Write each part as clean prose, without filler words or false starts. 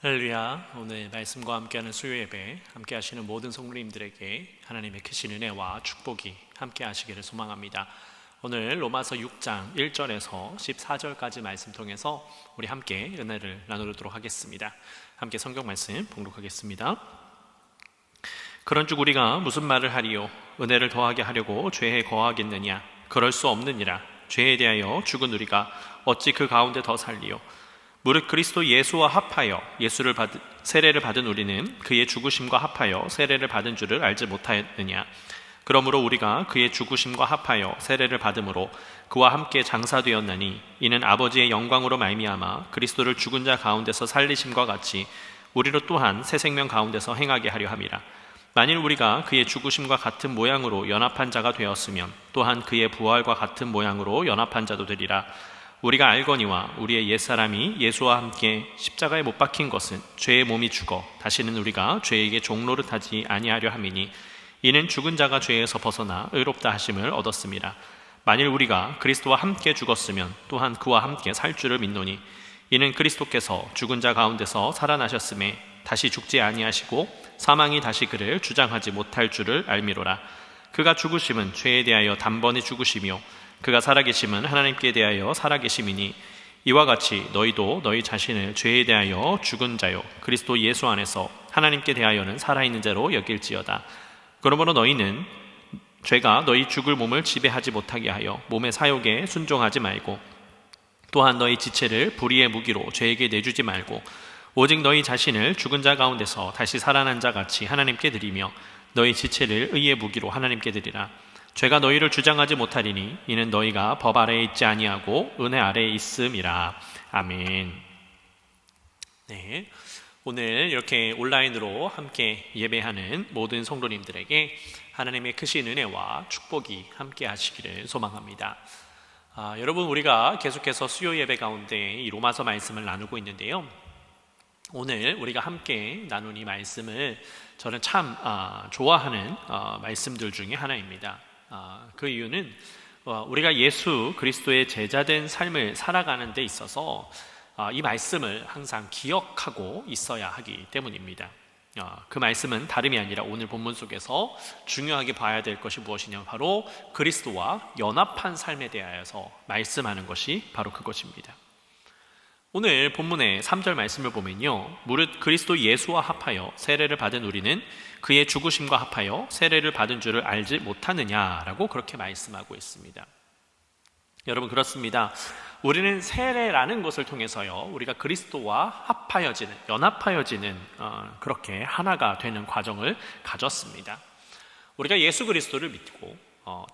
할렐루야. 오늘 말씀과 함께하는 수요 예배 함께 하시는 모든 성도님들에게 하나님의 크신 은혜와 축복이 함께 하시기를 소망합니다. 오늘 로마서 6장 1절에서 14절까지 말씀 통해서 우리 함께 은혜를 나누도록 하겠습니다. 함께 성경 말씀 봉독하겠습니다. 그런즉 우리가 무슨 말을 하리요? 은혜를 더하게 하려고 죄에 거하겠느냐? 그럴 수 없느니라. 죄에 대하여 죽은 우리가 어찌 그 가운데 더 살리요? 무릇 그리스도 예수와 합하여 세례를 받은 우리는 그의 죽으심과 합하여 세례를 받은 줄을 알지 못하였느냐? 그러므로 우리가 그의 죽으심과 합하여 세례를 받음으로 그와 함께 장사되었나니 이는 아버지의 영광으로 말미암아 그리스도를 죽은 자 가운데서 살리심과 같이 우리로 또한 새 생명 가운데서 행하게 하려 함이라. 만일 우리가 그의 죽으심과 같은 모양으로 연합한 자가 되었으면 또한 그의 부활과 같은 모양으로 연합한 자도 되리라. 우리가 알거니와 우리의 옛사람이 예수와 함께 십자가에 못 박힌 것은 죄의 몸이 죽어 다시는 우리가 죄에게 종노릇하지 아니하려 함이니 이는 죽은 자가 죄에서 벗어나 의롭다 하심을 얻었습니다. 만일 우리가 그리스도와 함께 죽었으면 또한 그와 함께 살 줄을 믿노니 이는 그리스도께서 죽은 자 가운데서 살아나셨음에 다시 죽지 아니하시고 사망이 다시 그를 주장하지 못할 줄을 알미로라. 그가 죽으심은 죄에 대하여 단번에 죽으시며 그가 살아계심은 하나님께 대하여 살아계심이니 이와 같이 너희도 너희 자신을 죄에 대하여 죽은 자요 그리스도 예수 안에서 하나님께 대하여는 살아있는 자로 여길지어다. 그러므로 너희는 죄가 너희 죽을 몸을 지배하지 못하게 하여 몸의 사욕에 순종하지 말고 또한 너희 지체를 불의의 무기로 죄에게 내주지 말고 오직 너희 자신을 죽은 자 가운데서 다시 살아난 자 같이 하나님께 드리며 너희 지체를 의의 무기로 하나님께 드리라. 죄가 너희를 주장하지 못하리니 이는 너희가 법 아래에 있지 아니하고 은혜 아래에 있음이라. 아멘. 네, 오늘 이렇게 온라인으로 함께 예배하는 모든 성도님들에게 하나님의 크신 은혜와 축복이 함께 하시기를 소망합니다. 여러분, 우리가 계속해서 수요 예배 가운데 이 로마서 말씀을 나누고 있는데요, 오늘 우리가 함께 나눈 이 말씀을 저는 참 좋아하는 말씀들 중에 하나입니다. 그 이유는 우리가 예수 그리스도의 제자된 삶을 살아가는 데 있어서 이 말씀을 항상 기억하고 있어야 하기 때문입니다. 그 말씀은 다름이 아니라 오늘 본문 속에서 중요하게 봐야 될 것이 무엇이냐면 바로 그리스도와 연합한 삶에 대하여서 말씀하는 것이 바로 그것입니다. 오늘 본문의 3절 말씀을 보면요, 무릇 그리스도 예수와 합하여 세례를 받은 우리는 그의 죽으심과 합하여 세례를 받은 줄을 알지 못하느냐라고 그렇게 말씀하고 있습니다. 여러분, 그렇습니다. 우리는 세례라는 것을 통해서요, 우리가 그리스도와 합하여지는, 연합하여지는 그렇게 하나가 되는 과정을 가졌습니다. 우리가 예수 그리스도를 믿고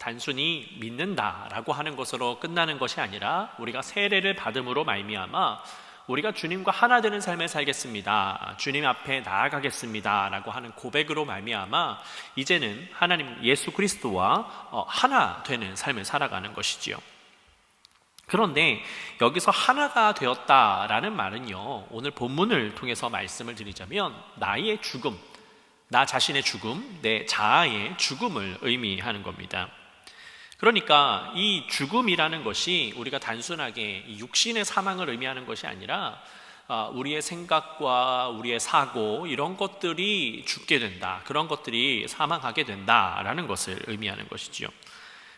단순히 믿는다라고 하는 것으로 끝나는 것이 아니라 우리가 세례를 받음으로 말미암아 우리가 주님과 하나 되는 삶을 살겠습니다, 주님 앞에 나아가겠습니다 라고 하는 고백으로 말미암아 이제는 하나님 예수 그리스도와 하나 되는 삶을 살아가는 것이지요. 그런데 여기서 하나가 되었다라는 말은요, 오늘 본문을 통해서 말씀을 드리자면 나의 죽음, 나 자신의 죽음, 내 자아의 죽음을 의미하는 겁니다. 그러니까 이 죽음이라는 것이 우리가 단순하게 육신의 사망을 의미하는 것이 아니라 우리의 생각과 우리의 사고, 이런 것들이 죽게 된다, 그런 것들이 사망하게 된다라는 것을 의미하는 것이지요.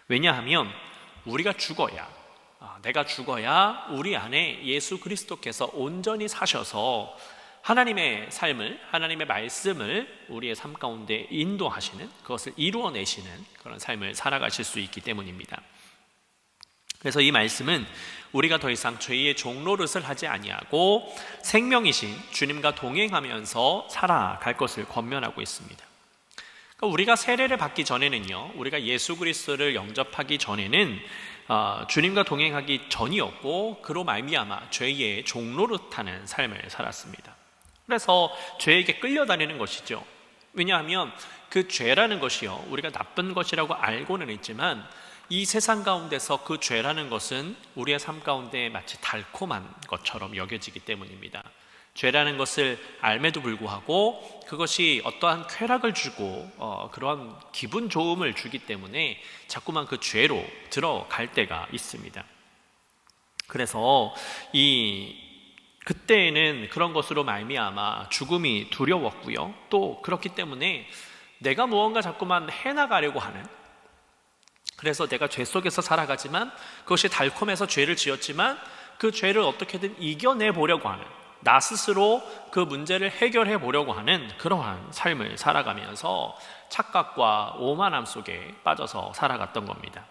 왜냐하면 우리가 죽어야, 내가 죽어야 우리 안에 예수 그리스도께서 온전히 사셔서 하나님의 삶을, 하나님의 말씀을 우리의 삶 가운데 인도하시는, 그것을 이루어내시는 그런 삶을 살아가실 수 있기 때문입니다. 그래서 이 말씀은 우리가 더 이상 죄의 종노릇을 하지 아니하고 생명이신 주님과 동행하면서 살아갈 것을 권면하고 있습니다. 그러니까 우리가 세례를 받기 전에는요, 우리가 예수 그리스도를 영접하기 전에는 주님과 동행하기 전이었고 그로 말미암아 죄의 종노릇하는 삶을 살았습니다. 그래서 죄에게 끌려다니는 것이죠. 왜냐하면 그 죄라는 것이요, 우리가 나쁜 것이라고 알고는 있지만 이 세상 가운데서 그 죄라는 것은 우리의 삶 가운데 마치 달콤한 것처럼 여겨지기 때문입니다. 죄라는 것을 알매도 불구하고 그것이 어떠한 쾌락을 주고 그러한 기분 좋음을 주기 때문에 자꾸만 그 죄로 들어갈 때가 있습니다. 그래서 이 그때에는 그런 것으로 말미암아 죽음이 두려웠고요. 또 그렇기 때문에 내가 무언가 자꾸만 해나가려고 하는, 그래서 내가 죄 속에서 살아가지만 그것이 달콤해서 죄를 지었지만 그 죄를 어떻게든 이겨내 보려고 하는, 나 스스로 그 문제를 해결해 보려고 하는 그러한 삶을 살아가면서 착각과 오만함 속에 빠져서 살아갔던 겁니다.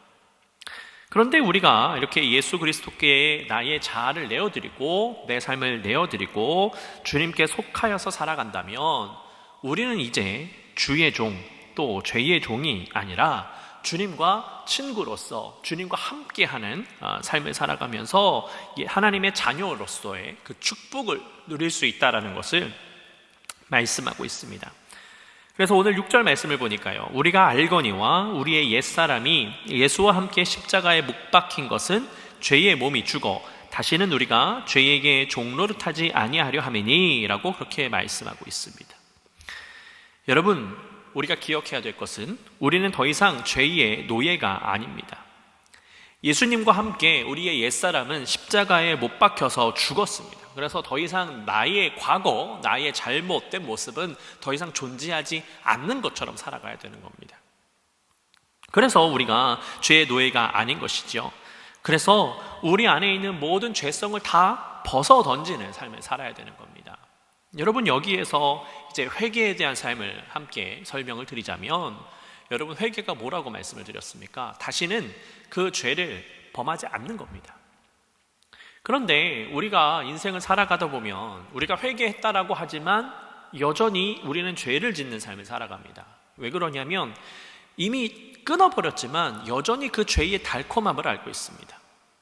그런데 우리가 이렇게 예수 그리스도께 나의 자아를 내어드리고 내 삶을 내어드리고 주님께 속하여서 살아간다면 우리는 이제 주의 종, 또 죄의 종이 아니라 주님과 친구로서 주님과 함께하는 삶을 살아가면서 하나님의 자녀로서의 그 축복을 누릴 수 있다는 것을 말씀하고 있습니다. 그래서 오늘 6절 말씀을 보니까요, 우리가 알거니와 우리의 옛사람이 예수와 함께 십자가에 못 박힌 것은 죄의 몸이 죽어 다시는 우리가 죄에게 종노릇하지 아니하려 함이니 라고 그렇게 말씀하고 있습니다. 여러분, 우리가 기억해야 될 것은 우리는 더 이상 죄의 노예가 아닙니다. 예수님과 함께 우리의 옛사람은 십자가에 못 박혀서 죽었습니다. 그래서 더 이상 나의 과거, 나의 잘못된 모습은 더 이상 존재하지 않는 것처럼 살아가야 되는 겁니다. 그래서 우리가 죄의 노예가 아닌 것이죠. 그래서 우리 안에 있는 모든 죄성을 다 벗어 던지는 삶을 살아야 되는 겁니다. 여러분, 여기에서 이제 회개에 대한 삶을 함께 설명을 드리자면, 여러분, 회개가 뭐라고 말씀을 드렸습니까? 다시는 그 죄를 범하지 않는 겁니다. 그런데 우리가 인생을 살아가다 보면 우리가 회개했다라고 하지만 여전히 우리는 죄를 짓는 삶을 살아갑니다. 왜 그러냐면 이미 끊어버렸지만 여전히 그 죄의 달콤함을 알고 있습니다.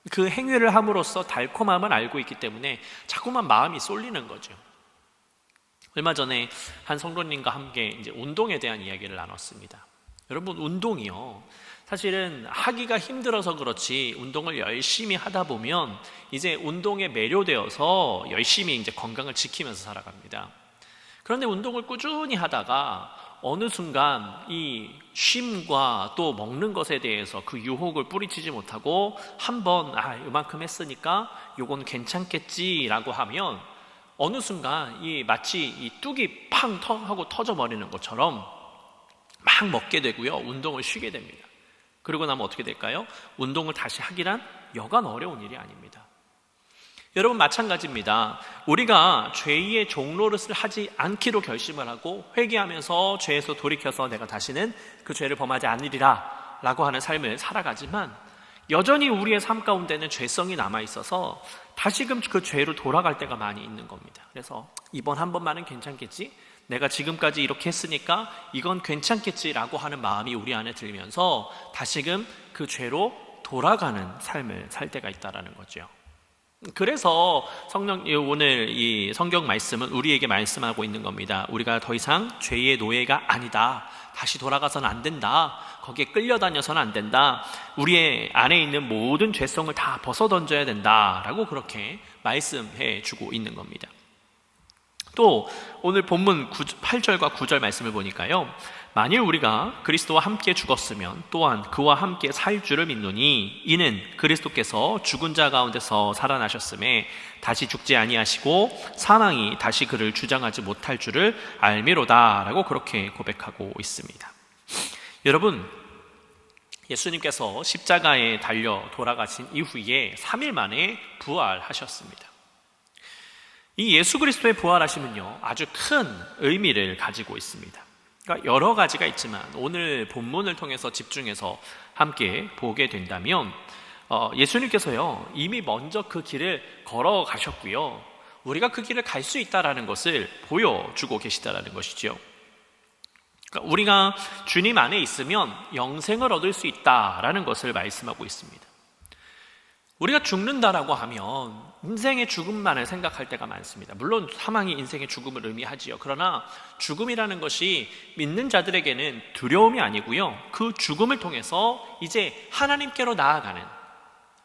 그 행위를 함으로써 달콤함을 알고 있기 때문에 자꾸만 마음이 쏠리는 거죠. 얼마 전에 한 성도님과 함께 이제 운동에 대한 이야기를 나눴습니다. 여러분, 운동이요, 사실은 하기가 힘들어서 그렇지 운동을 열심히 하다 보면 이제 운동에 매료되어서 열심히 이제 건강을 지키면서 살아갑니다. 그런데 운동을 꾸준히 하다가 어느 순간 이 쉼과 또 먹는 것에 대해서 그 유혹을 뿌리치지 못하고 한번 이만큼 했으니까 요건 괜찮겠지라고 하면 어느 순간 마치 이 뚝이 팡 하고 터져버리는 것처럼 막 먹게 되고요, 운동을 쉬게 됩니다. 그러고 나면 어떻게 될까요? 운동을 다시 하기란 여간 어려운 일이 아닙니다. 여러분, 마찬가지입니다. 우리가 죄의 종노릇을 하지 않기로 결심을 하고 회개하면서 죄에서 돌이켜서 내가 다시는 그 죄를 범하지 않으리라 라고 하는 삶을 살아가지만 여전히 우리의 삶 가운데는 죄성이 남아있어서 다시금 그 죄로 돌아갈 때가 많이 있는 겁니다. 그래서 이번 한 번만은 괜찮겠지? 내가 지금까지 이렇게 했으니까 이건 괜찮겠지라고 하는 마음이 우리 안에 들면서 다시금 그 죄로 돌아가는 삶을 살 때가 있다는 거죠. 그래서 오늘 이 성경 말씀은 우리에게 말씀하고 있는 겁니다. 우리가 더 이상 죄의 노예가 아니다. 다시 돌아가서는 안 된다. 거기에 끌려다녀서는 안 된다. 우리의 안에 있는 모든 죄성을 다 벗어던져야 된다라고 그렇게 말씀해 주고 있는 겁니다. 또 오늘 본문 8절과 9절 말씀을 보니까요, 만일 우리가 그리스도와 함께 죽었으면 또한 그와 함께 살 줄을 믿노니 이는 그리스도께서 죽은 자 가운데서 살아나셨음에 다시 죽지 아니하시고 사망이 다시 그를 주장하지 못할 줄을 알미로다 라고 그렇게 고백하고 있습니다. 여러분, 예수님께서 십자가에 달려 돌아가신 이후에 3일 만에 부활하셨습니다. 이 예수 그리스도의 부활하심은요, 아주 큰 의미를 가지고 있습니다. 그러니까 여러 가지가 있지만 오늘 본문을 통해서 집중해서 함께 보게 된다면 예수님께서요, 이미 먼저 그 길을 걸어가셨고요, 우리가 그 길을 갈 수 있다는 것을 보여주고 계시다는 것이죠. 그러니까 우리가 주님 안에 있으면 영생을 얻을 수 있다라는 것을 말씀하고 있습니다. 우리가 죽는다라고 하면 인생의 죽음만을 생각할 때가 많습니다. 물론 사망이 인생의 죽음을 의미하지요. 그러나 죽음이라는 것이 믿는 자들에게는 두려움이 아니고요, 그 죽음을 통해서 이제 하나님께로 나아가는,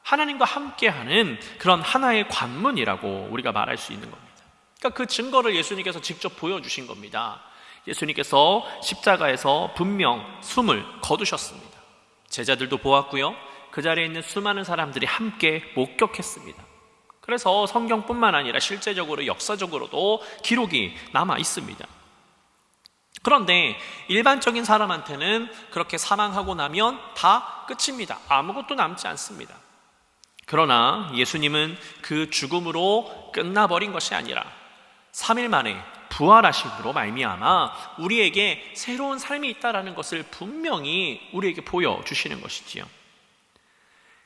하나님과 함께하는 그런 하나의 관문이라고 우리가 말할 수 있는 겁니다. 그러니까 그 증거를 예수님께서 직접 보여주신 겁니다. 예수님께서 십자가에서 분명 숨을 거두셨습니다. 제자들도 보았고요, 그 자리에 있는 수많은 사람들이 함께 목격했습니다. 그래서 성경뿐만 아니라 실제적으로 역사적으로도 기록이 남아 있습니다. 그런데 일반적인 사람한테는 그렇게 사망하고 나면 다 끝입니다. 아무것도 남지 않습니다. 그러나 예수님은 그 죽음으로 끝나버린 것이 아니라 3일 만에 부활하심으로 말미암아 우리에게 새로운 삶이 있다는 것을 분명히 우리에게 보여주시는 것이지요.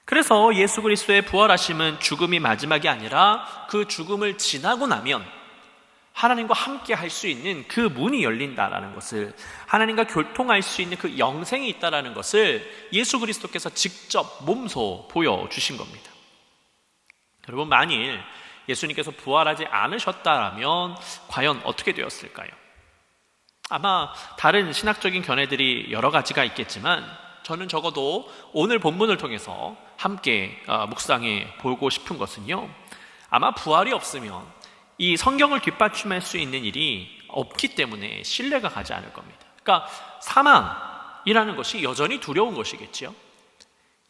그래서 예수 그리스도의 부활하심은 죽음이 마지막이 아니라 그 죽음을 지나고 나면 하나님과 함께 할 수 있는 그 문이 열린다라는 것을, 하나님과 교통할 수 있는 그 영생이 있다라는 것을 예수 그리스도께서 직접 몸소 보여주신 겁니다. 여러분, 만일 예수님께서 부활하지 않으셨다면 과연 어떻게 되었을까요? 아마 다른 신학적인 견해들이 여러 가지가 있겠지만 저는 적어도 오늘 본문을 통해서 함께 묵상해 보고 싶은 것은요, 아마 부활이 없으면 이 성경을 뒷받침할 수 있는 일이 없기 때문에 신뢰가 가지 않을 겁니다. 그러니까 사망이라는 것이 여전히 두려운 것이겠죠.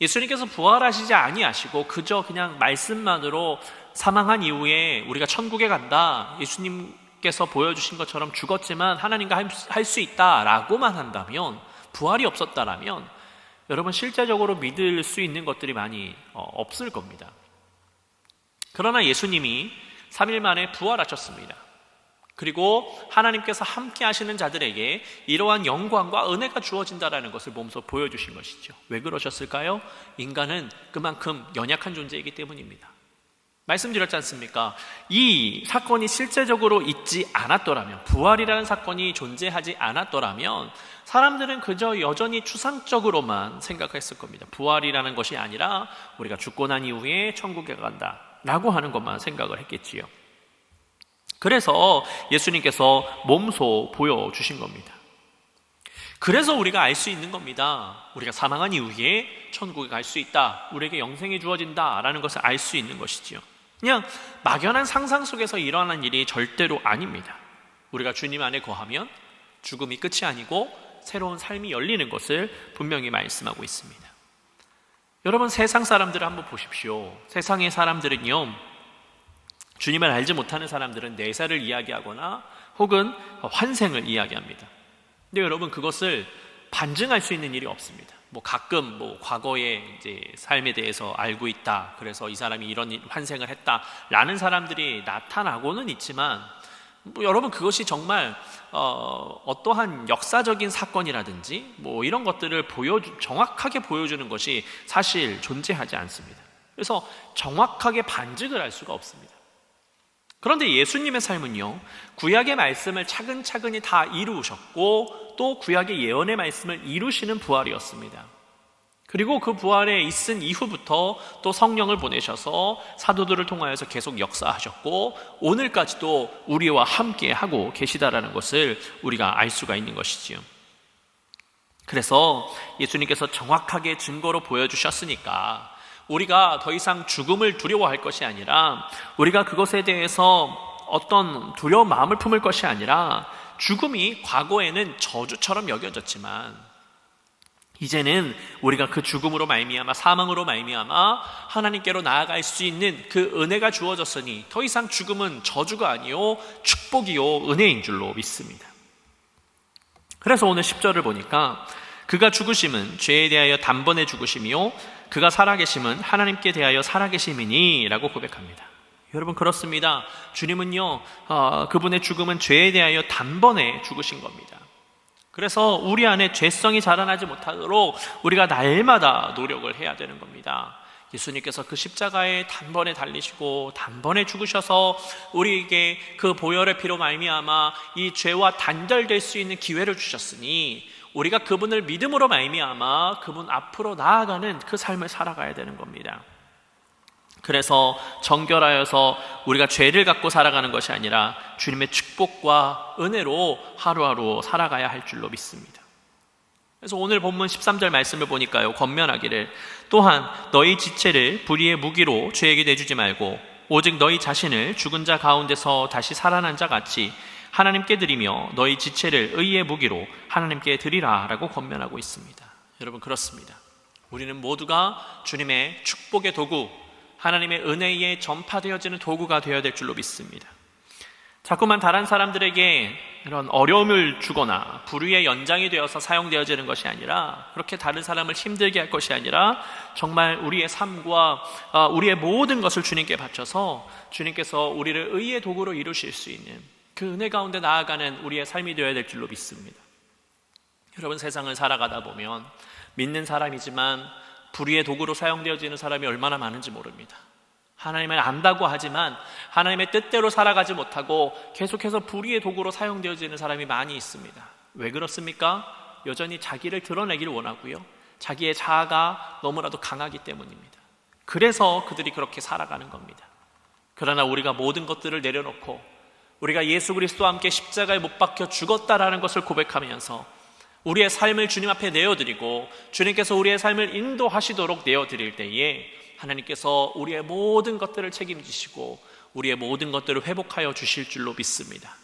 예수님께서 부활하시지 아니하시고 그저 그냥 말씀만으로 사망한 이후에 우리가 천국에 간다, 예수님께서 보여주신 것처럼 죽었지만 하나님과 할 수 있다라고만 한다면, 부활이 없었다라면 여러분 실제적으로 믿을 수 있는 것들이 많이 없을 겁니다. 그러나 예수님이 3일 만에 부활하셨습니다. 그리고 하나님께서 함께 하시는 자들에게 이러한 영광과 은혜가 주어진다는 것을 몸소 보여주신 것이죠. 왜 그러셨을까요? 인간은 그만큼 연약한 존재이기 때문입니다. 말씀드렸지 않습니까? 이 사건이 실제적으로 있지 않았더라면, 부활이라는 사건이 존재하지 않았더라면 사람들은 그저 여전히 추상적으로만 생각했을 겁니다. 부활이라는 것이 아니라 우리가 죽고 난 이후에 천국에 간다 라고 하는 것만 생각을 했겠지요. 그래서 예수님께서 몸소 보여주신 겁니다. 그래서 우리가 알 수 있는 겁니다. 우리가 사망한 이후에 천국에 갈 수 있다, 우리에게 영생이 주어진다라는 것을 알 수 있는 것이지요. 그냥 막연한 상상 속에서 일어나는 일이 절대로 아닙니다. 우리가 주님 안에 거하면 죽음이 끝이 아니고 새로운 삶이 열리는 것을 분명히 말씀하고 있습니다. 여러분, 세상 사람들을 한번 보십시오. 세상의 사람들은요, 주님을 알지 못하는 사람들은 내세를 이야기하거나 혹은 환생을 이야기합니다. 근데 여러분, 그것을 반증할 수 있는 일이 없습니다. 가끔 과거의 이제 삶에 대해서 알고 있다, 그래서 이 사람이 이런 환생을 했다라는 사람들이 나타나고는 있지만 여러분, 그것이 정말 어떠한 역사적인 사건이라든지 이런 것들을 정확하게 보여주는 것이 사실 존재하지 않습니다. 그래서 정확하게 반증을 할 수가 없습니다. 그런데 예수님의 삶은요, 구약의 말씀을 차근차근히 다 이루셨고 또 구약의 예언의 말씀을 이루시는 부활이었습니다. 그리고 그 부활에 있은 이후부터 또 성령을 보내셔서 사도들을 통하여서 계속 역사하셨고 오늘까지도 우리와 함께 하고 계시다라는 것을 우리가 알 수가 있는 것이지요. 그래서 예수님께서 정확하게 증거로 보여주셨으니까 우리가 더 이상 죽음을 두려워할 것이 아니라, 우리가 그것에 대해서 어떤 두려운 마음을 품을 것이 아니라, 죽음이 과거에는 저주처럼 여겨졌지만 이제는 우리가 그 죽음으로 말미암아, 사망으로 말미암아 하나님께로 나아갈 수 있는 그 은혜가 주어졌으니 더 이상 죽음은 저주가 아니요 축복이요 은혜인 줄로 믿습니다. 그래서 오늘 10절을 보니까 그가 죽으심은 죄에 대하여 단번에 죽으심이요 그가 살아계심은 하나님께 대하여 살아계심이니 라고 고백합니다. 여러분, 그렇습니다. 주님은요, 그분의 죽음은 죄에 대하여 단번에 죽으신 겁니다. 그래서 우리 안에 죄성이 자라나지 못하도록 우리가 날마다 노력을 해야 되는 겁니다. 예수님께서 그 십자가에 단번에 달리시고 단번에 죽으셔서 우리에게 그 보혈의 피로 말미암아 이 죄와 단절될 수 있는 기회를 주셨으니 우리가 그분을 믿음으로 말미암아 그분 앞으로 나아가는 그 삶을 살아가야 되는 겁니다. 그래서 정결하여서 우리가 죄를 갖고 살아가는 것이 아니라 주님의 축복과 은혜로 하루하루 살아가야 할 줄로 믿습니다. 그래서 오늘 본문 13절 말씀을 보니까요, 권면하기를 또한 너희 지체를 불의의 무기로 죄에게 내주지 말고 오직 너희 자신을 죽은 자 가운데서 다시 살아난 자 같이 하나님께 드리며 너희 지체를 의의 무기로 하나님께 드리라 라고 권면하고 있습니다. 여러분, 그렇습니다. 우리는 모두가 주님의 축복의 도구, 하나님의 은혜에 전파되어지는 도구가 되어야 될 줄로 믿습니다. 자꾸만 다른 사람들에게 이런 어려움을 주거나 불의의 연장이 되어서 사용되어지는 것이 아니라, 그렇게 다른 사람을 힘들게 할 것이 아니라 정말 우리의 삶과 우리의 모든 것을 주님께 바쳐서 주님께서 우리를 의의 도구로 이루실 수 있는 그 은혜 가운데 나아가는 우리의 삶이 되어야 될 줄로 믿습니다. 여러분, 세상을 살아가다 보면 믿는 사람이지만 불의의 도구로 사용되어지는 사람이 얼마나 많은지 모릅니다. 하나님을 안다고 하지만 하나님의 뜻대로 살아가지 못하고 계속해서 불의의 도구로 사용되어지는 사람이 많이 있습니다. 왜 그렇습니까? 여전히 자기를 드러내기를 원하고요, 자기의 자아가 너무나도 강하기 때문입니다. 그래서 그들이 그렇게 살아가는 겁니다. 그러나 우리가 모든 것들을 내려놓고 우리가 예수 그리스도와 함께 십자가에 못 박혀 죽었다라는 것을 고백하면서 우리의 삶을 주님 앞에 내어드리고 주님께서 우리의 삶을 인도하시도록 내어드릴 때에 하나님께서 우리의 모든 것들을 책임지시고 우리의 모든 것들을 회복하여 주실 줄로 믿습니다.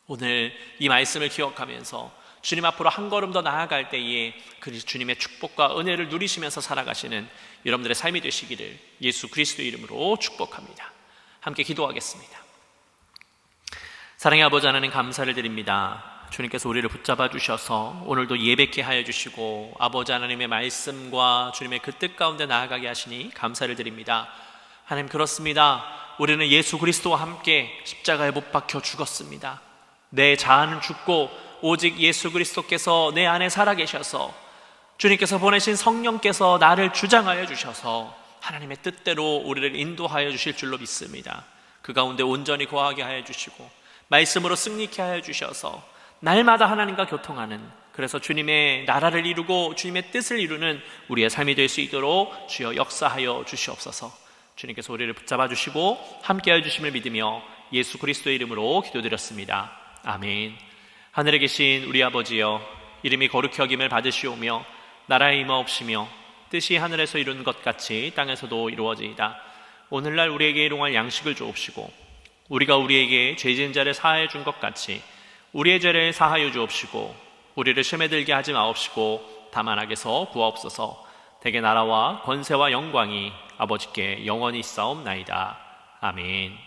오늘 이 말씀을 기억하면서 주님 앞으로 한 걸음 더 나아갈 때에 그 주님의 축복과 은혜를 누리시면서 살아가시는 여러분들의 삶이 되시기를 예수 그리스도의 이름으로 축복합니다. 함께 기도하겠습니다. 사랑의 아버지 하나님, 감사를 드립니다. 주님께서 우리를 붙잡아 주셔서 오늘도 예배케 하여 주시고 아버지 하나님의 말씀과 주님의 그 뜻 가운데 나아가게 하시니 감사를 드립니다. 하나님, 그렇습니다. 우리는 예수 그리스도와 함께 십자가에 못 박혀 죽었습니다. 내 자아는 죽고 오직 예수 그리스도께서 내 안에 살아계셔서 주님께서 보내신 성령께서 나를 주장하여 주셔서 하나님의 뜻대로 우리를 인도하여 주실 줄로 믿습니다. 그 가운데 온전히 거하게 하여 주시고 말씀으로 승리케 하여 주셔서 날마다 하나님과 교통하는, 그래서 주님의 나라를 이루고 주님의 뜻을 이루는 우리의 삶이 될 수 있도록 주여 역사하여 주시옵소서. 주님께서 우리를 붙잡아 주시고 함께하여 주심을 믿으며 예수 그리스도의 이름으로 기도드렸습니다. 아멘. 하늘에 계신 우리 아버지여, 이름이 거룩히 여김을 받으시오며 나라의 임하옵시며 뜻이 하늘에서 이룬 것 같이 땅에서도 이루어지이다. 오늘날 우리에게 일용할 양식을 주옵시고 우리가 우리에게 죄진 자를 사하여 준 것 같이 우리의 죄를 사하여 주옵시고 우리를 시험에 들게 하지 마옵시고 다만 악에서 구하옵소서. 대개 나라와 권세와 영광이 아버지께 영원히 있사옵나이다. 아멘.